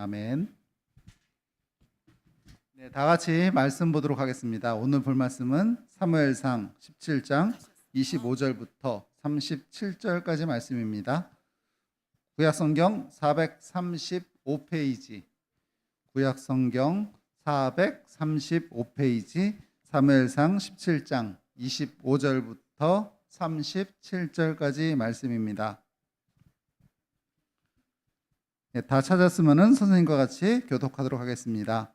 아멘. 네, 다 같이 말씀 보도록 하겠습니다. 오늘 볼 말씀은 사무엘상 17장 25절부터 37절까지 말씀입니다. 구약성경 435페이지, 구약성경 435페이지, 사무엘상 17장 25절부터 37절까지 말씀입니다. 네, 다 찾았으면 선생님과 같이 교독하도록 하겠습니다.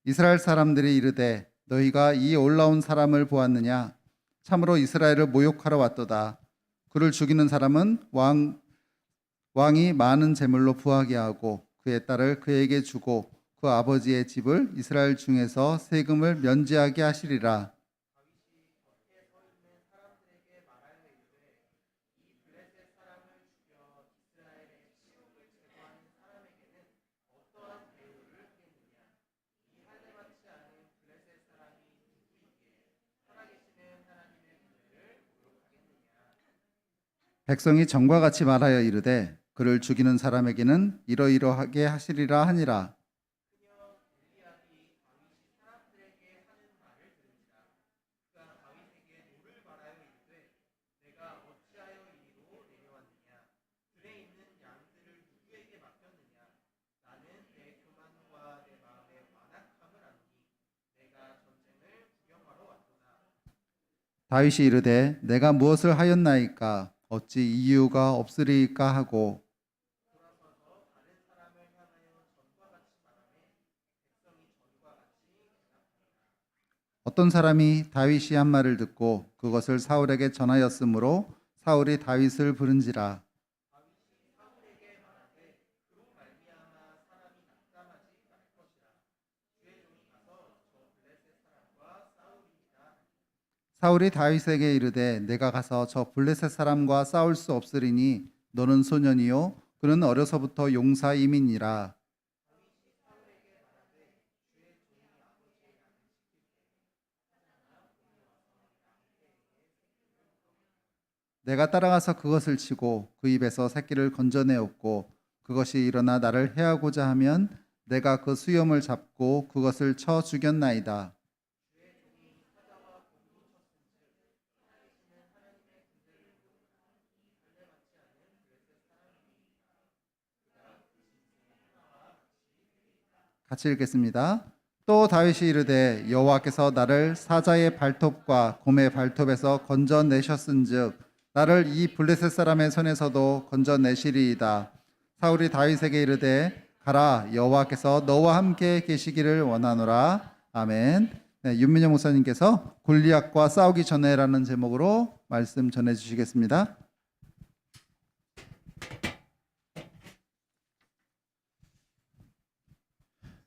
이스라엘 사람들이 이르되 너희가 이 올라온 사람을 보았느냐? 참으로 이스라엘을 모욕하러 왔도다. 그를 죽이는 사람은 왕이 많은 재물로 부하게 하고 그의 딸을 그에게 주고 그 아버지의 집을 이스라엘 중에서 세금을 면제하게 하시리라. 백성이 전과 같이 말하여 이르되 그를 죽이는 사람에게는 이러이러하게 하시리라 하니라. 다윗이 이르되 내가 무엇을 하였나이까? 어찌 이유가 없으리까 하고 어떤 사람이 다윗이 한 말을 듣고 그것을 사울에게 전하였으므로 사울이 다윗을 부른지라. 사울이 다윗에게 이르되 내가 가서 저 블레셋 사람과 싸울 수 없으리니 너는 소년이요 그는 어려서부터 용사임이니라. 내가 따라가서 그것을 치고 그 입에서 새끼를 건져내었고 그것이 일어나 나를 해하고자 하면 내가 그 수염을 잡고 그것을 쳐 죽였나이다. 같이 읽겠습니다. 또 다윗이 이르되 여호와께서 나를 사자의 발톱과 곰의 발톱에서 건져내셨은즉 나를 이 블레셋 사람의 손에서도 건져내시리이다. 사울이 다윗에게 이르되 가라 여호와께서 너와 함께 계시기를 원하노라. 아멘. 네, 윤민영 목사님께서 골리앗과 싸우기 전에라는 제목으로 말씀 전해주시겠습니다.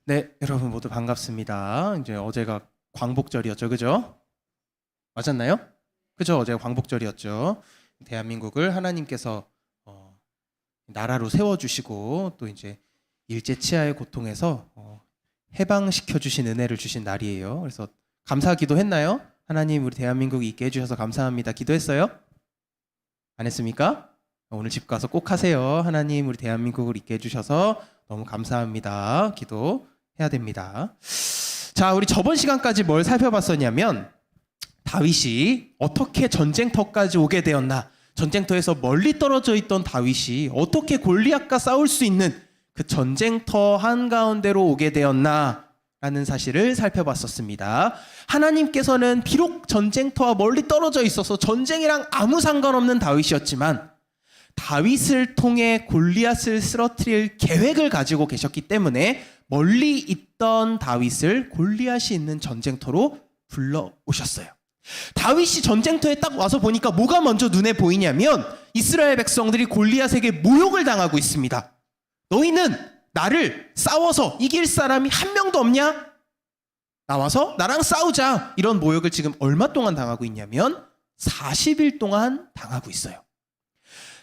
네, 여러분 모두 반갑습니다. 이제 어제가 광복절이었죠, 그죠? 맞았나요? 그죠? 어제가 광복절이었죠. 대한민국을 하나님께서 나라로 세워주시고 또 이제 일제 치하의 고통에서 해방시켜 주신 은혜를 주신 날이에요. 그래서 감사 기도했나요? 하나님 우리 대한민국 있게 해주셔서 감사합니다. 기도했어요? 안 했습니까? 오늘 집 가서 꼭 하세요. 하나님 우리 대한민국을 있게 해주셔서 너무 감사합니다. 기도해야 됩니다. 자, 우리 저번 시간까지 뭘 살펴봤었냐면 다윗이 어떻게 전쟁터까지 오게 되었나, 전쟁터에서 멀리 떨어져 있던 다윗이 어떻게 골리앗과 싸울 수 있는 그 전쟁터 한가운데로 오게 되었나 라는 사실을 살펴봤었습니다. 하나님께서는 비록 전쟁터와 멀리 떨어져 있어서 전쟁이랑 아무 상관없는 다윗이었지만 다윗을 통해 골리앗을 쓰러뜨릴 계획을 가지고 계셨기 때문에 멀리 있던 다윗을 골리앗이 있는 전쟁터로 불러오셨어요. 다윗이 전쟁터에 딱 와서 보니까 뭐가 먼저 눈에 보이냐면 이스라엘 백성들이 골리앗에게 모욕을 당하고 있습니다. 너희는 나를 싸워서 이길 사람이 한 명도 없냐? 나와서 나랑 싸우자. 이런 모욕을 지금 얼마 동안 당하고 있냐면 40일 동안 당하고 있어요.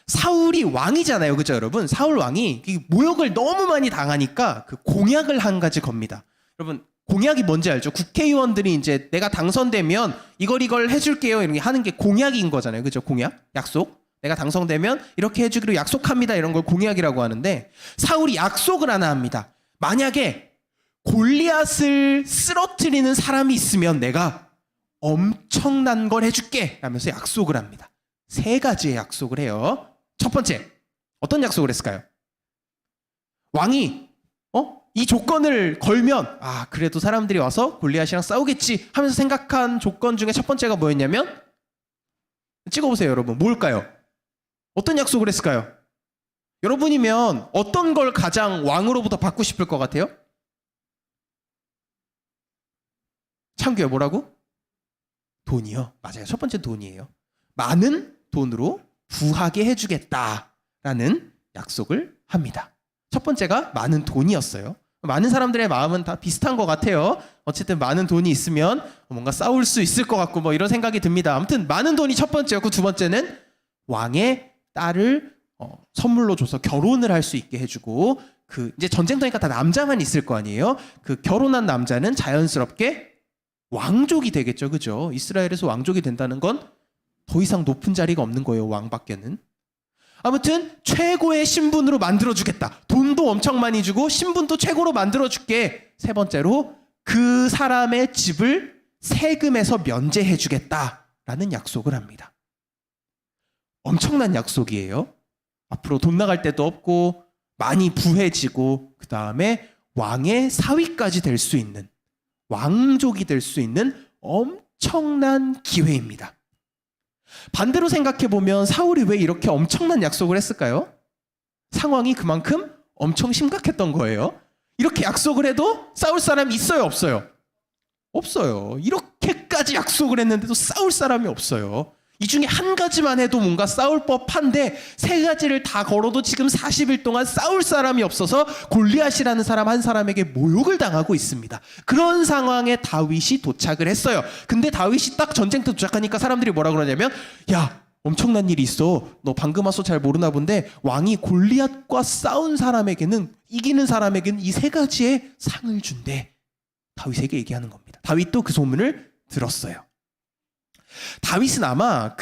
사울이 왕이잖아요. 그죠 여러분? 사울 왕이 모욕을 너무 많이 당하니까 그 공약을 한 가지 겁니다. 여러분 공약이 뭔지 알죠? 국회의원들이 이제 내가 당선되면 이걸 해줄게요 이런 게 하는 게 공약인 거잖아요. 그죠? 공약? 약속? 내가 당선되면 이렇게 해주기로 약속합니다. 이런 걸 공약이라고 하는데 사울이 약속을 하나 합니다. 만약에 골리앗을 쓰러뜨리는 사람이 있으면 내가 엄청난 걸 해줄게 라면서 약속을 합니다. 3가지의 약속을 해요. 첫 번째, 어떤 약속을 했을까요? 왕이 이 조건을 걸면 그래도 사람들이 와서 골리앗이랑 싸우겠지 하면서 생각한 조건 중에 첫 번째가 뭐였냐면, 찍어보세요 여러분. 뭘까요? 어떤 약속을 했을까요? 여러분이면 어떤 걸 가장 왕으로부터 받고 싶을 것 같아요? 창규야, 뭐라고? 돈이요. 맞아요. 첫 번째 돈이에요. 많은 돈으로 부하게 해주겠다라는 약속을 합니다. 첫 번째가 많은 돈이었어요. 많은 사람들의 마음은 다 비슷한 것 같아요. 어쨌든 많은 돈이 있으면 뭔가 싸울 수 있을 것 같고 뭐 이런 생각이 듭니다. 아무튼 많은 돈이 첫 번째였고, 두 번째는 왕의 딸을 선물로 줘서 결혼을 할 수 있게 해주고, 이제 전쟁터니까 다 남자만 있을 거 아니에요. 그 결혼한 남자는 자연스럽게 왕족이 되겠죠, 그죠? 이스라엘에서 왕족이 된다는 건 더 이상 높은 자리가 없는 거예요, 왕밖에는. 아무튼 최고의 신분으로 만들어주겠다. 돈도 엄청 많이 주고 신분도 최고로 만들어줄게. 세 번째로 그 사람의 집을 세금에서 면제해주겠다라는 약속을 합니다. 엄청난 약속이에요. 앞으로 돈 나갈 데도 없고 많이 부해지고, 그 다음에 왕의 사위까지 될 수 있는, 왕족이 될 수 있는 엄청난 기회입니다. 반대로 생각해보면 사울이 왜 이렇게 엄청난 약속을 했을까요? 상황이 그만큼 엄청 심각했던 거예요. 이렇게 약속을 해도 싸울 사람이 있어요, 없어요? 없어요. 이렇게까지 약속을 했는데도 싸울 사람이 없어요. 이 중에 한 가지만 해도 뭔가 싸울 법한데 3가지를 다 걸어도 지금 40일 동안 싸울 사람이 없어서 골리앗이라는 사람 한 사람에게 모욕을 당하고 있습니다. 그런 상황에 다윗이 도착을 했어요. 근데 다윗이 딱 전쟁터 도착하니까 사람들이 뭐라 그러냐면, 야, 엄청난 일이 있어. 너 방금 와서 잘 모르나 본데 왕이 골리앗과 싸운 사람에게는, 이기는 사람에게는 이 3가지의 상을 준대. 다윗에게 얘기하는 겁니다. 다윗도 그 소문을 들었어요. 다윗은 아마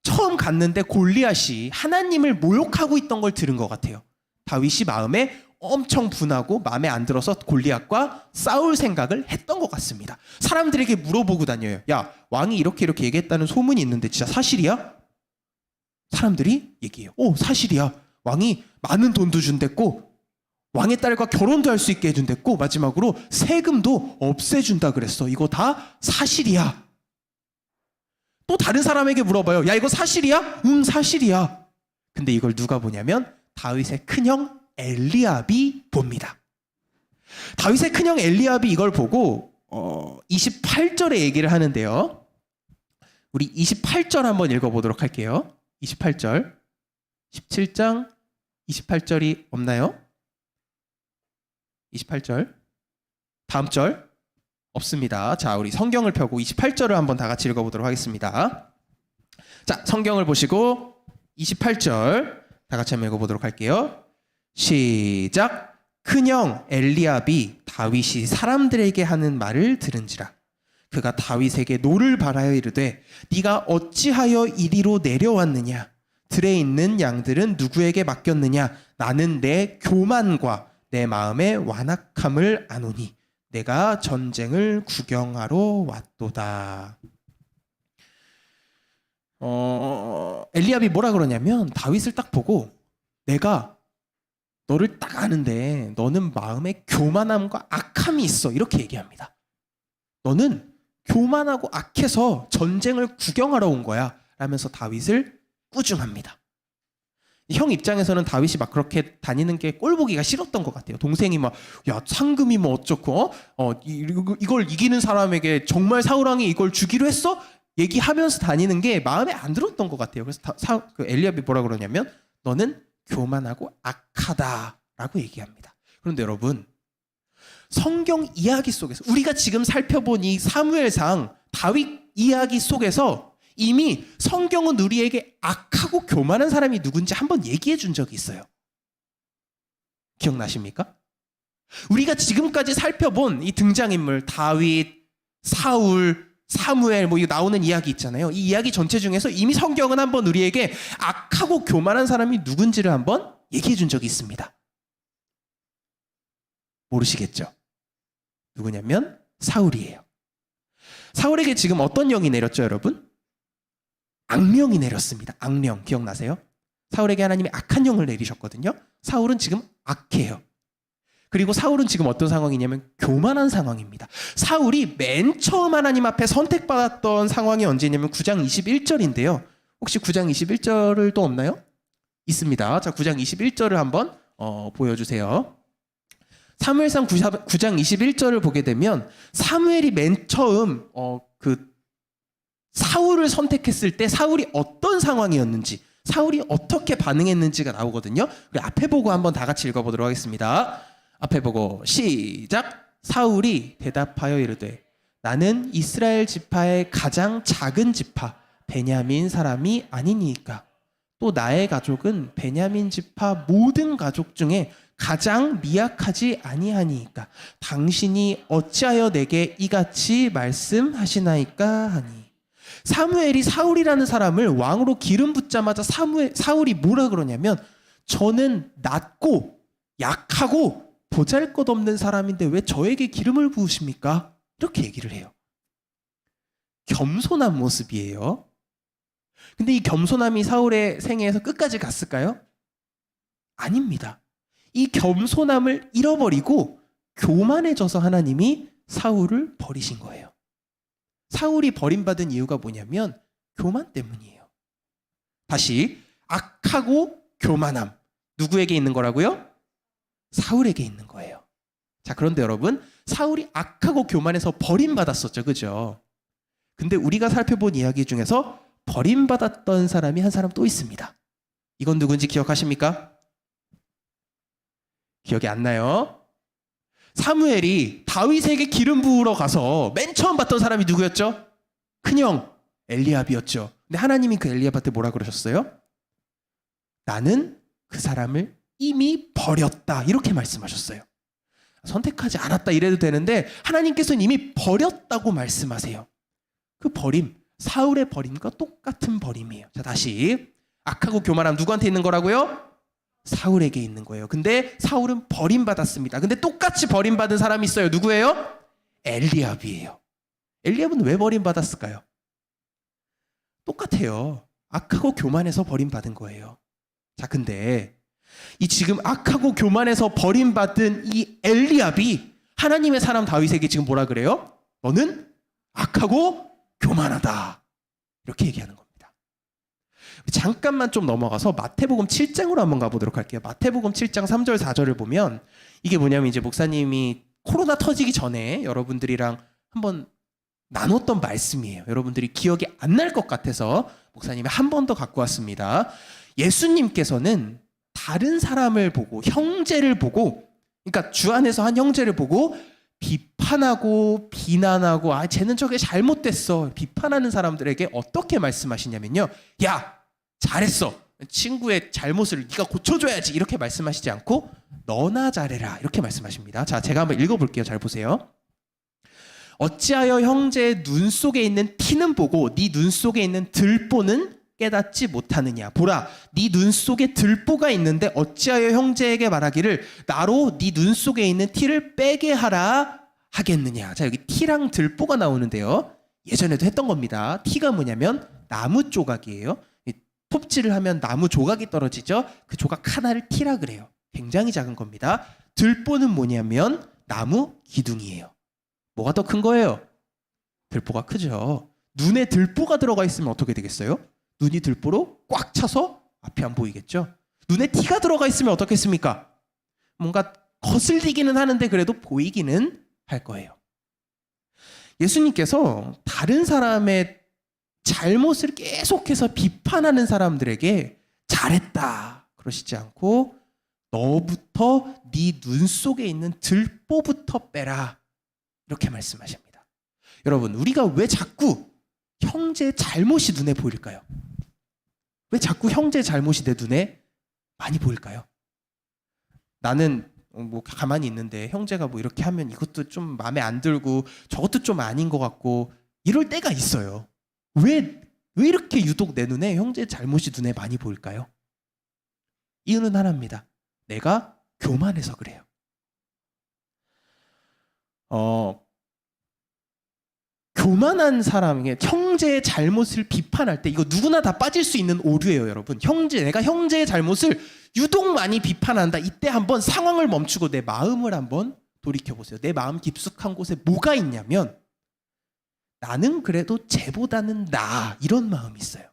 처음 갔는데 골리앗이 하나님을 모욕하고 있던 걸 들은 것 같아요. 다윗이 마음에 엄청 분하고 마음에 안 들어서 골리앗과 싸울 생각을 했던 것 같습니다. 사람들에게 물어보고 다녀요. 야, 왕이 이렇게 얘기했다는 소문이 있는데 진짜 사실이야? 사람들이 얘기해요. 사실이야. 왕이 많은 돈도 준댔고 왕의 딸과 결혼도 할 수 있게 해준댔고 마지막으로 세금도 없애준다 그랬어. 이거 다 사실이야. 또 다른 사람에게 물어봐요. 야, 이거 사실이야? 응, 사실이야. 근데 이걸 누가 보냐면 다윗의 큰형 엘리압이 봅니다. 다윗의 큰형 엘리압이 이걸 보고 28절에 얘기를 하는데요. 우리 28절 한번 읽어보도록 할게요. 28절. 17장 28절이 없나요? 28절. 다음 절. 없습니다. 자, 우리 성경을 펴고 28절을 한번 다 같이 읽어보도록 하겠습니다. 자, 성경을 보시고 28절 다 같이 한번 읽어보도록 할게요. 시작. 큰형 엘리압이 다윗이 사람들에게 하는 말을 들은지라. 그가 다윗에게 노를 바라여 이르되, 네가 어찌하여 이리로 내려왔느냐? 들에 있는 양들은 누구에게 맡겼느냐? 나는 내 교만과 내 마음의 완악함을 아노니 내가 전쟁을 구경하러 왔도다. 엘리압이 뭐라 그러냐면 다윗을 딱 보고, 내가 너를 딱 아는데 너는 마음에 교만함과 악함이 있어, 이렇게 얘기합니다. 너는 교만하고 악해서 전쟁을 구경하러 온 거야 라면서 다윗을 꾸중합니다. 형 입장에서는 다윗이 막 그렇게 다니는 게 꼴보기가 싫었던 것 같아요. 동생이 막, 야, 상금이 뭐 어쩌고 이걸 이기는 사람에게 정말 사울왕이 이걸 주기로 했어? 얘기하면서 다니는 게 마음에 안 들었던 것 같아요. 그래서 그 엘리압이 뭐라 그러냐면 너는 교만하고 악하다라고 얘기합니다. 그런데 여러분, 성경 이야기 속에서 우리가 지금 살펴본 이 사무엘상 다윗 이야기 속에서 이미 성경은 우리에게 악하고 교만한 사람이 누군지 한번 얘기해 준 적이 있어요. 기억나십니까? 우리가 지금까지 살펴본 이 등장인물 다윗, 사울, 사무엘 뭐 이거 나오는 이야기 있잖아요. 이 이야기 전체 중에서 이미 성경은 한번 우리에게 악하고 교만한 사람이 누군지를 한번 얘기해 준 적이 있습니다. 모르시겠죠? 누구냐면 사울이에요. 사울에게 지금 어떤 영이 내렸죠, 여러분? 악령이 내렸습니다. 악령 기억나세요? 사울에게 하나님이 악한 영을 내리셨거든요. 사울은 지금 악해요. 그리고 사울은 지금 어떤 상황이냐면 교만한 상황입니다. 사울이 맨 처음 하나님 앞에 선택받았던 상황이 언제냐면 9장 21절인데요. 혹시 9장 21절을 또 없나요? 있습니다. 자, 9장 21절을 한번 보여주세요. 사무엘상 9장 21절을 보게 되면 사무엘이 맨 처음 사울을 선택했을 때 사울이 어떤 상황이었는지, 사울이 어떻게 반응했는지가 나오거든요. 우리 앞에 보고 한번 다 같이 읽어보도록 하겠습니다. 앞에 보고 시작. 사울이 대답하여 이르되 나는 이스라엘 지파의 가장 작은 지파 베냐민 사람이 아니니까 또 나의 가족은 베냐민 지파 모든 가족 중에 가장 미약하지 아니하니까 당신이 어찌하여 내게 이같이 말씀하시나이까 하니. 사무엘이 사울이라는 사람을 왕으로 기름 붓자마자 사울이 뭐라 그러냐면 저는 낮고 약하고 보잘것없는 사람인데 왜 저에게 기름을 부으십니까? 이렇게 얘기를 해요. 겸손한 모습이에요. 근데 이 겸손함이 사울의 생애에서 끝까지 갔을까요? 아닙니다. 이 겸손함을 잃어버리고 교만해져서 하나님이 사울을 버리신 거예요. 사울이 버림받은 이유가 뭐냐면 교만 때문이에요. 다시 악하고 교만함 누구에게 있는 거라고요? 사울에게 있는 거예요. 자, 그런데 여러분 사울이 악하고 교만해서 버림받았었죠. 그죠? 근데 우리가 살펴본 이야기 중에서 버림받았던 사람이 한 사람 또 있습니다. 이건 누군지 기억하십니까? 기억이 안 나요? 사무엘이 다윗에게 기름 부으러 가서 맨 처음 봤던 사람이 누구였죠? 큰형 엘리압이었죠. 근데 하나님이 그 엘리압한테 뭐라 그러셨어요? 나는 그 사람을 이미 버렸다 이렇게 말씀하셨어요. 선택하지 않았다 이래도 되는데 하나님께서는 이미 버렸다고 말씀하세요. 그 버림, 사울의 버림과 똑같은 버림이에요. 자, 다시 악하고 교만함 누구한테 있는 거라고요? 사울에게 있는 거예요. 근데 사울은 버림받았습니다. 근데 똑같이 버림받은 사람이 있어요. 누구예요? 엘리압이에요. 엘리압은 왜 버림받았을까요? 똑같아요. 악하고 교만해서 버림받은 거예요. 자, 근데 이 지금 악하고 교만해서 버림받은 이 엘리압이 하나님의 사람 다윗에게 지금 뭐라 그래요? 너는 악하고 교만하다. 이렇게 얘기하는 겁니다. 잠깐만 좀 넘어가서 마태복음 7장으로 한번 가보도록 할게요. 마태복음 7장 3절 4절을 보면 이게 뭐냐면 이제 목사님이 코로나 터지기 전에 여러분들이랑 한번 나눴던 말씀이에요. 여러분들이 기억이 안 날 것 같아서 목사님이 한 번 더 갖고 왔습니다. 예수님께서는 다른 사람을 보고 형제를 보고 그러니까 주 안에서 한 형제를 보고 비판하고 비난하고 쟤는 저게 잘못됐어 비판하는 사람들에게 어떻게 말씀하시냐면요. 야 잘했어 친구의 잘못을 네가 고쳐줘야지 이렇게 말씀하시지 않고 너나 잘해라 이렇게 말씀하십니다. 자, 제가 한번 읽어볼게요. 잘 보세요. 어찌하여 형제의 눈 속에 있는 티는 보고 네 눈 속에 있는 들보는 깨닫지 못하느냐. 보라 네 눈 속에 들보가 있는데 어찌하여 형제에게 말하기를 나로 네 눈 속에 있는 티를 빼게 하라 하겠느냐. 자, 여기 티랑 들보가 나오는데요. 예전에도 했던 겁니다. 티가 뭐냐면 나무 조각이에요. 톱질을 하면 나무 조각이 떨어지죠. 그 조각 하나를 티라 그래요. 굉장히 작은 겁니다. 들보는 뭐냐면 나무 기둥이에요. 뭐가 더 큰 거예요? 들보가 크죠. 눈에 들보가 들어가 있으면 어떻게 되겠어요? 눈이 들보로 꽉 차서 앞이 안 보이겠죠. 눈에 티가 들어가 있으면 어떻겠습니까? 뭔가 거슬리기는 하는데 그래도 보이기는 할 거예요. 예수님께서 다른 사람의 잘못을 계속해서 비판하는 사람들에게 잘했다 그러시지 않고 너부터 네 눈 속에 있는 들보부터 빼라 이렇게 말씀하십니다. 여러분 우리가 왜 자꾸 형제의 잘못이 눈에 보일까요? 왜 자꾸 형제의 잘못이 내 눈에 많이 보일까요? 나는 뭐 가만히 있는데 형제가 뭐 이렇게 하면 이것도 좀 마음에 안 들고 저것도 좀 아닌 것 같고 이럴 때가 있어요. 왜 이렇게 유독 내 눈에 형제의 잘못이 눈에 많이 보일까요? 이유는 하나입니다. 내가 교만해서 그래요. 교만한 사람에게 형제의 잘못을 비판할 때 이거 누구나 다 빠질 수 있는 오류예요, 여러분. 내가 형제의 잘못을 유독 많이 비판한다. 이때 한번 상황을 멈추고 내 마음을 한번 돌이켜보세요. 내 마음 깊숙한 곳에 뭐가 있냐면 나는 그래도 쟤보다는 나아, 이런 마음이 있어요.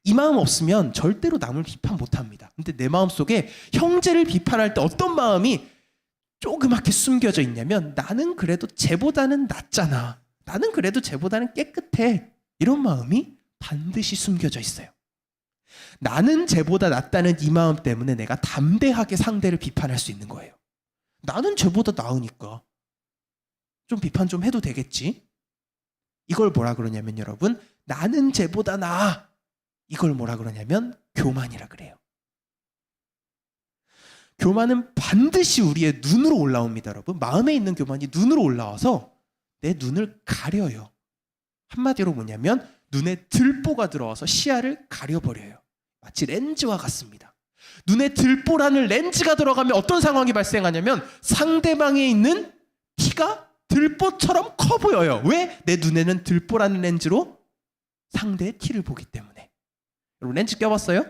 이 마음 없으면 절대로 남을 비판 못합니다. 근데 내 마음속에 형제를 비판할 때 어떤 마음이 조그맣게 숨겨져 있냐면 나는 그래도 쟤보다는 낫잖아. 나는 그래도 쟤보다는 깨끗해. 이런 마음이 반드시 숨겨져 있어요. 나는 쟤보다 낫다는 이 마음 때문에 내가 담대하게 상대를 비판할 수 있는 거예요. 나는 쟤보다 나으니까 좀 비판 좀 해도 되겠지. 이걸 뭐라 그러냐면 여러분, 나는 쟤보다 나아. 이걸 뭐라 그러냐면 교만이라 그래요. 교만은 반드시 우리의 눈으로 올라옵니다, 여러분. 마음에 있는 교만이 눈으로 올라와서 내 눈을 가려요. 한마디로 뭐냐면 눈에 들보가 들어와서 시야를 가려버려요. 마치 렌즈와 같습니다. 눈에 들보라는 렌즈가 들어가면 어떤 상황이 발생하냐면 상대방에 있는 티가 들보처럼 커 보여요. 왜? 내 눈에는 들보라는 렌즈로 상대의 티를 보기 때문에. 여러분 렌즈 껴봤어요?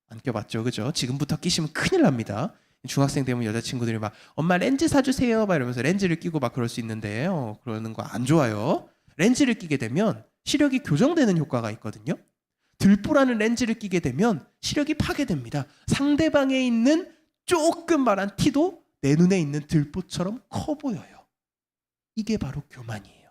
안 껴봤죠, 그죠? 지금부터 끼시면 큰일 납니다. 중학생 되면 여자친구들이 막 엄마 렌즈 사주세요 막 이러면서 렌즈를 끼고 막 그럴 수 있는데 그러는 거 안 좋아요. 렌즈를 끼게 되면 시력이 교정되는 효과가 있거든요. 들보라는 렌즈를 끼게 되면 시력이 파괴됩니다. 상대방에 있는 조금만한 티도 내 눈에 있는 들보처럼 커 보여요. 이게 바로 교만이에요.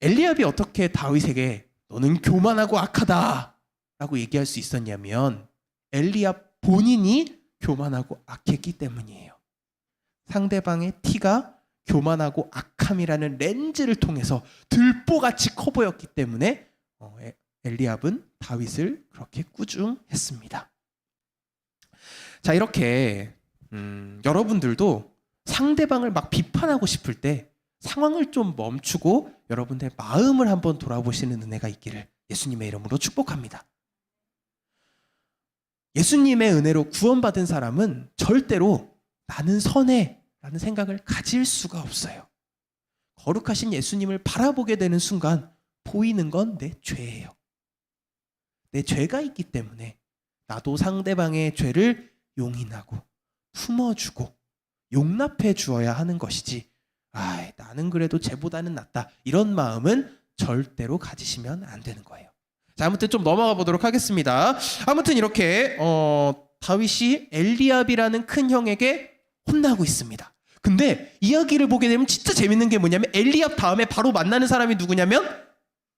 엘리압이 어떻게 다윗에게 너는 교만하고 악하다 라고 얘기할 수 있었냐면 엘리압 본인이 교만하고 악했기 때문이에요. 상대방의 티가 교만하고 악함이라는 렌즈를 통해서 들보같이 커 보였기 때문에 엘리압은 다윗을 그렇게 꾸중했습니다. 자, 이렇게 여러분들도 상대방을 막 비판하고 싶을 때 상황을 좀 멈추고 여러분들의 마음을 한번 돌아보시는 은혜가 있기를 예수님의 이름으로 축복합니다. 예수님의 은혜로 구원받은 사람은 절대로 나는 선해 라는 생각을 가질 수가 없어요. 거룩하신 예수님을 바라보게 되는 순간 보이는 건 내 죄예요. 내 죄가 있기 때문에 나도 상대방의 죄를 용인하고 품어주고 용납해 주어야 하는 것이지 나는 그래도 쟤보다는 낫다 이런 마음은 절대로 가지시면 안 되는 거예요. 자, 아무튼 좀 넘어가 보도록 하겠습니다. 아무튼 이렇게 다윗이 엘리압이라는 큰 형에게 혼나고 있습니다. 근데 이야기를 보게 되면 진짜 재밌는 게 뭐냐면 엘리압 다음에 바로 만나는 사람이 누구냐면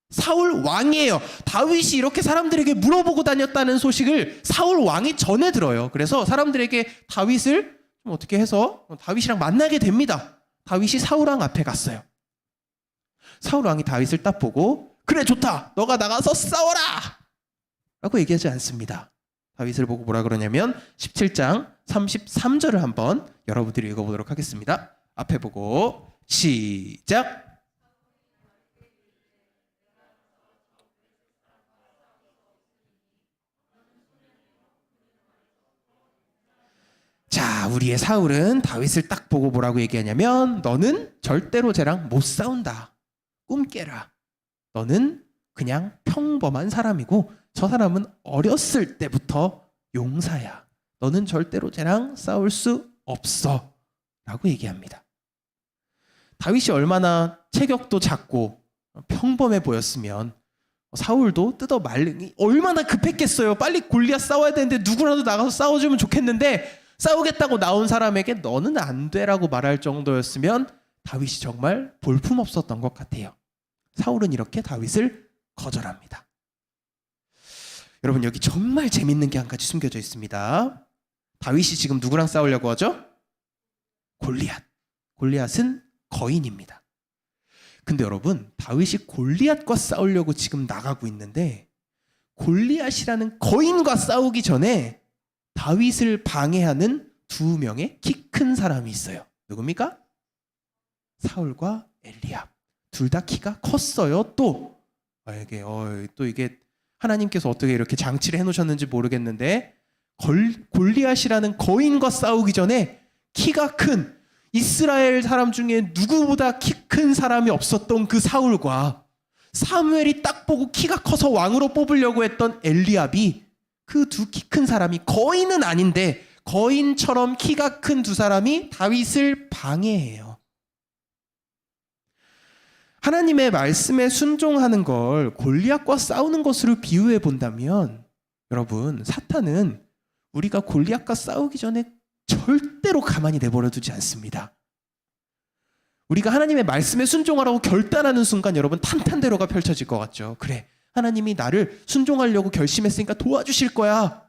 사울 왕이에요. 다윗이 이렇게 사람들에게 물어보고 다녔다는 소식을 사울 왕이 전해 들어요. 그래서 사람들에게 다윗을 좀 어떻게 해서 다윗이랑 만나게 됩니다. 다윗이 사울 왕 앞에 갔어요. 사울 왕이 다윗을 딱 보고 그래 좋다 너가 나가서 싸워라 라고 얘기하지 않습니다. 다윗을 보고 뭐라 그러냐면 17장 33절을 한번 여러분들이 읽어보도록 하겠습니다. 앞에 보고 시작. 자, 우리의 사울은 다윗을 딱 보고 뭐라고 얘기하냐면 너는 절대로 쟤랑 못 싸운다. 꿈 깨라. 너는 그냥 평범한 사람이고 저 사람은 어렸을 때부터 용사야. 너는 절대로 쟤랑 싸울 수 없어 라고 얘기합니다. 다윗이 얼마나 체격도 작고 평범해 보였으면 사울도 뜯어 말리기 얼마나 급했겠어요. 빨리 골리앗 싸워야 되는데 누구라도 나가서 싸워주면 좋겠는데 싸우겠다고 나온 사람에게 너는 안 돼라고 말할 정도였으면 다윗이 정말 볼품없었던 것 같아요. 사울은 이렇게 다윗을 거절합니다. 여러분 여기 정말 재밌는 게 한 가지 숨겨져 있습니다. 다윗이 지금 누구랑 싸우려고 하죠? 골리앗. 골리앗은 거인입니다. 근데 여러분 다윗이 골리앗과 싸우려고 지금 나가고 있는데 골리앗이라는 거인과 싸우기 전에 다윗을 방해하는 두 명의 키 큰 사람이 있어요. 누굽니까? 사울과 엘리압 둘 다 키가 컸어요. 또 이게 하나님께서 어떻게 이렇게 장치를 해놓으셨는지 모르겠는데 골리앗이라는 거인과 싸우기 전에 키가 큰 이스라엘 사람 중에 누구보다 키 큰 사람이 없었던 그 사울과 사무엘이 딱 보고 키가 커서 왕으로 뽑으려고 했던 엘리압이 그 두 키 큰 사람이 거인은 아닌데 거인처럼 키가 큰 두 사람이 다윗을 방해해요. 하나님의 말씀에 순종하는 걸 골리앗과 싸우는 것으로 비유해 본다면 여러분, 사탄은 우리가 골리앗과 싸우기 전에 절대로 가만히 내버려 두지 않습니다. 우리가 하나님의 말씀에 순종하라고 결단하는 순간 여러분 탄탄대로가 펼쳐질 것 같죠. 그래, 하나님이 나를 순종하려고 결심했으니까 도와주실 거야.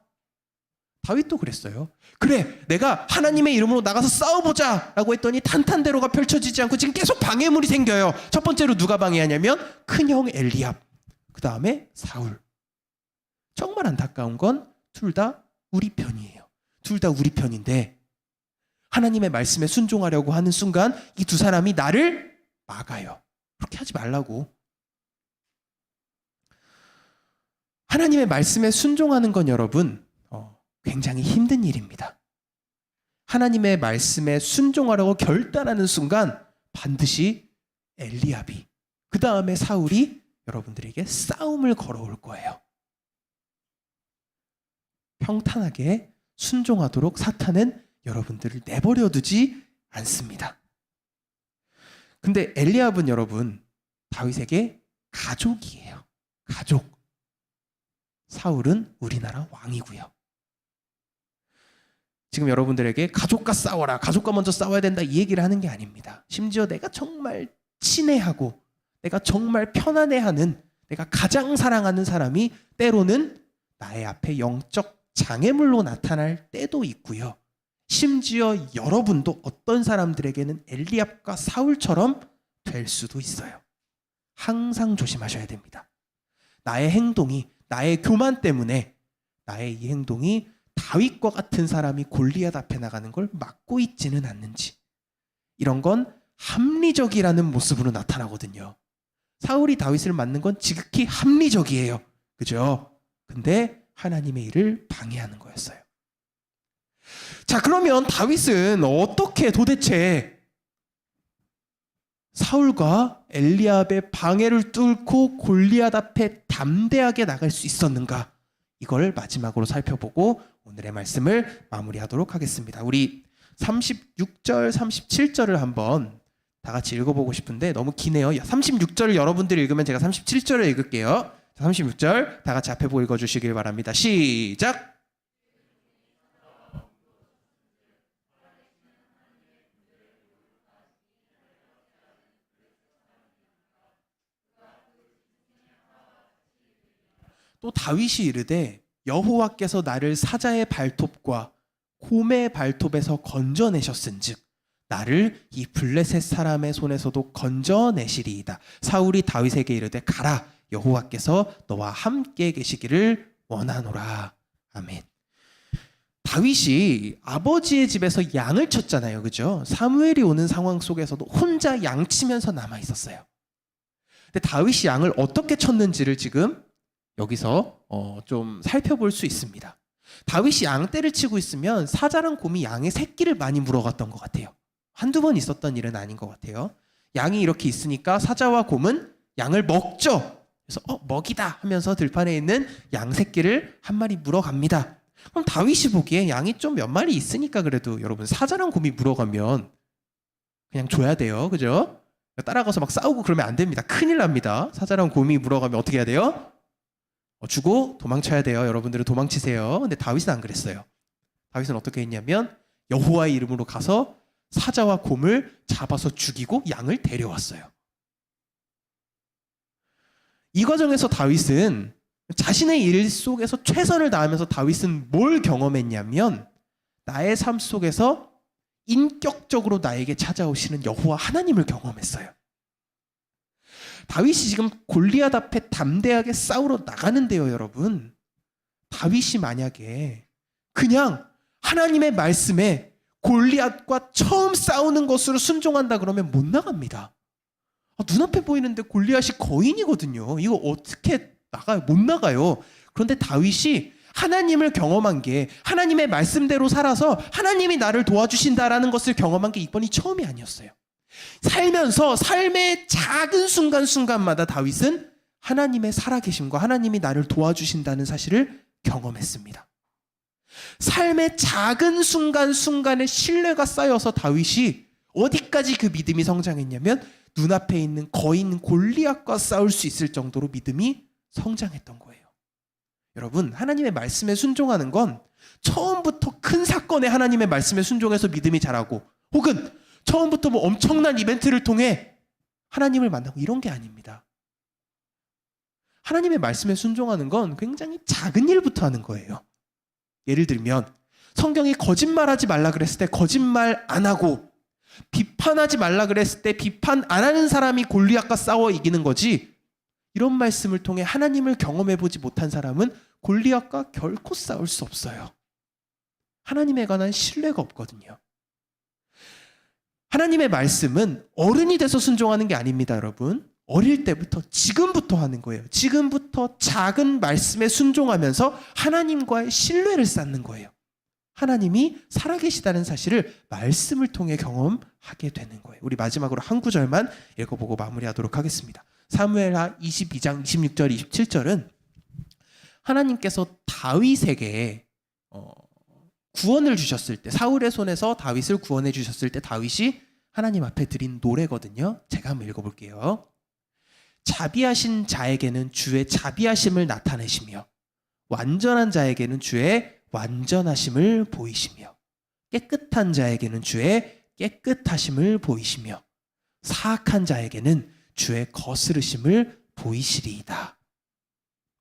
다윗도 그랬어요. 그래, 내가 하나님의 이름으로 나가서 싸워보자 라고 했더니 탄탄대로가 펼쳐지지 않고 지금 계속 방해물이 생겨요. 첫 번째로 누가 방해하냐면 큰형 엘리압, 그 다음에 사울. 정말 안타까운 건 둘 다 우리 편이에요. 둘 다 우리 편인데 하나님의 말씀에 순종하려고 하는 순간 이 두 사람이 나를 막아요. 그렇게 하지 말라고. 하나님의 말씀에 순종하는 건 여러분 굉장히 힘든 일입니다. 하나님의 말씀에 순종하려고 결단하는 순간 반드시 엘리압이, 그 다음에 사울이 여러분들에게 싸움을 걸어올 거예요. 평탄하게 순종하도록 사탄은 여러분들을 내버려 두지 않습니다. 근데 엘리압은 여러분 다윗에게 가족이에요. 가족. 사울은 우리나라 왕이고요. 지금 여러분들에게 가족과 싸워라, 가족과 먼저 싸워야 된다 이 얘기를 하는 게 아닙니다. 심지어 내가 정말 친애하고 내가 정말 편안해하는, 내가 가장 사랑하는 사람이 때로는 나의 앞에 영적 장애물로 나타날 때도 있고요. 심지어 여러분도 어떤 사람들에게는 엘리압과 사울처럼 될 수도 있어요. 항상 조심하셔야 됩니다. 나의 행동이, 나의 교만 때문에 나의 이 행동이 다윗과 같은 사람이 골리앗 앞에 나가는 걸 막고 있지는 않는지, 이런 건 합리적이라는 모습으로 나타나거든요. 사울이 다윗을 맞는 건 지극히 합리적이에요. 그죠? 근데 하나님의 일을 방해하는 거였어요. 자, 그러면 다윗은 어떻게 도대체 사울과 엘리압의 방해를 뚫고 골리앗 앞에 담대하게 나갈 수 있었는가? 이걸 마지막으로 살펴보고 오늘의 말씀을 마무리하도록 하겠습니다. 우리 36절, 37절을 한번 다 같이 읽어보고 싶은데 너무 기네요. 36절을 여러분들이 읽으면 제가 37절을 읽을게요. 36절 다 같이 앞에 보고 읽어주시길 바랍니다. 시작! 또 다윗이 이르되 여호와께서 나를 사자의 발톱과 곰의 발톱에서 건져내셨은즉 나를 이 블레셋 사람의 손에서도 건져내시리이다. 사울이 다윗에게 이르되 가라, 여호와께서 너와 함께 계시기를 원하노라. 아멘. 다윗이 아버지의 집에서 양을 쳤잖아요. 그죠? 사무엘이 오는 상황 속에서도 혼자 양 치면서 남아 있었어요. 근데 다윗이 양을 어떻게 쳤는지를 지금 여기서 좀 살펴볼 수 있습니다. 다윗이 양떼를 치고 있으면 사자랑 곰이 양의 새끼를 많이 물어갔던 것 같아요. 한두 번 있었던 일은 아닌 것 같아요. 양이 이렇게 있으니까 사자와 곰은 양을 먹죠. 그래서 먹이다 하면서 들판에 있는 양 새끼를 한 마리 물어갑니다. 그럼 다윗이 보기에 양이 좀 몇 마리 있으니까 그래도 여러분 사자랑 곰이 물어가면 그냥 줘야 돼요. 그죠? 따라가서 막 싸우고 그러면 안 됩니다. 큰일 납니다. 사자랑 곰이 물어가면 어떻게 해야 돼요? 주고 도망쳐야 돼요. 여러분들은 도망치세요. 근데 다윗은 안 그랬어요. 다윗은 어떻게 했냐면 여호와의 이름으로 가서 사자와 곰을 잡아서 죽이고 양을 데려왔어요. 이 과정에서 다윗은 자신의 일 속에서 최선을 다하면서 다윗은 뭘 경험했냐면 나의 삶 속에서 인격적으로 나에게 찾아오시는 여호와 하나님을 경험했어요. 다윗이 지금 골리앗 앞에 담대하게 싸우러 나가는데요, 여러분. 다윗이 만약에 그냥 하나님의 말씀에 골리앗과 처음 싸우는 것으로 순종한다 그러면 못 나갑니다. 눈앞에 보이는데 골리앗이 거인이거든요. 이거 어떻게 나가요? 못 나가요. 그런데 다윗이 하나님을 경험한 게, 하나님의 말씀대로 살아서 하나님이 나를 도와주신다라는 것을 경험한 게 이번이 처음이 아니었어요. 살면서 삶의 작은 순간순간마다 다윗은 하나님의 살아계심과 하나님이 나를 도와주신다는 사실을 경험했습니다. 삶의 작은 순간순간에 신뢰가 쌓여서 다윗이 어디까지 그 믿음이 성장했냐면 눈앞에 있는 거인 골리앗과 싸울 수 있을 정도로 믿음이 성장했던 거예요. 여러분, 하나님의 말씀에 순종하는 건 처음부터 큰 사건에 하나님의 말씀에 순종해서 믿음이 자라고, 혹은 처음부터 뭐 엄청난 이벤트를 통해 하나님을 만나고 이런 게 아닙니다. 하나님의 말씀에 순종하는 건 굉장히 작은 일부터 하는 거예요. 예를 들면 성경이 거짓말하지 말라 그랬을 때 거짓말 안 하고, 비판하지 말라 그랬을 때 비판 안 하는 사람이 골리앗과 싸워 이기는 거지, 이런 말씀을 통해 하나님을 경험해보지 못한 사람은 골리앗과 결코 싸울 수 없어요. 하나님에 관한 신뢰가 없거든요. 하나님의 말씀은 어른이 돼서 순종하는 게 아닙니다, 여러분. 어릴 때부터, 지금부터 하는 거예요. 지금부터 작은 말씀에 순종하면서 하나님과의 신뢰를 쌓는 거예요. 하나님이 살아계시다는 사실을 말씀을 통해 경험하게 되는 거예요. 우리 마지막으로 한 구절만 읽어보고 마무리하도록 하겠습니다. 사무엘하 22장 26절 27절은 하나님께서 다윗에게 구원을 주셨을 때, 사울의 손에서 다윗을 구원해 주셨을 때 다윗이 하나님 앞에 드린 노래거든요. 제가 한번 읽어볼게요. 자비하신 자에게는 주의 자비하심을 나타내시며 완전한 자에게는 주의 완전하심을 보이시며 깨끗한 자에게는 주의 깨끗하심을 보이시며 사악한 자에게는 주의 거스르심을 보이시리이다.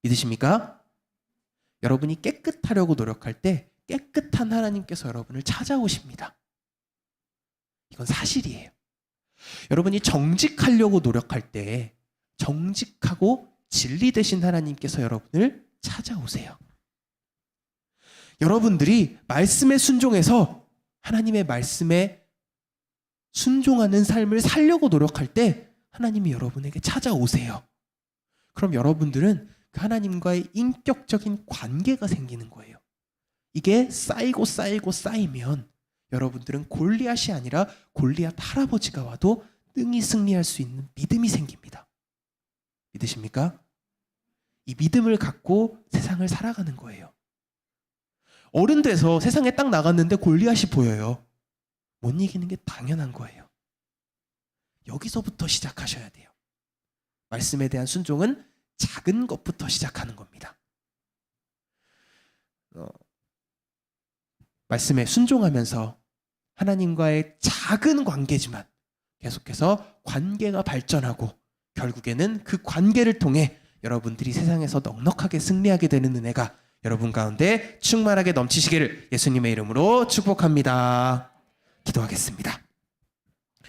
믿으십니까? 여러분이 깨끗하려고 노력할 때 깨끗한 하나님께서 여러분을 찾아오십니다. 이건 사실이에요. 여러분이 정직하려고 노력할 때 정직하고 진리 되신 하나님께서 여러분을 찾아오세요. 여러분들이 말씀에 순종해서 하나님의 말씀에 순종하는 삶을 살려고 노력할 때 하나님이 여러분에게 찾아오세요. 그럼 여러분들은 그 하나님과의 인격적인 관계가 생기는 거예요. 이게 쌓이고 쌓이고 쌓이면 여러분들은 골리앗이 아니라 골리앗 할아버지가 와도 능히 승리할 수 있는 믿음이 생깁니다. 믿으십니까? 이 믿음을 갖고 세상을 살아가는 거예요. 어른 돼서 세상에 딱 나갔는데 골리앗이 보여요. 못 이기는 게 당연한 거예요. 여기서부터 시작하셔야 돼요. 말씀에 대한 순종은 작은 것부터 시작하는 겁니다. 말씀에 순종하면서 하나님과의 작은 관계지만 계속해서 관계가 발전하고 결국에는 그 관계를 통해 여러분들이 세상에서 넉넉하게 승리하게 되는 은혜가 여러분 가운데 충만하게 넘치시기를 예수님의 이름으로 축복합니다. 기도하겠습니다.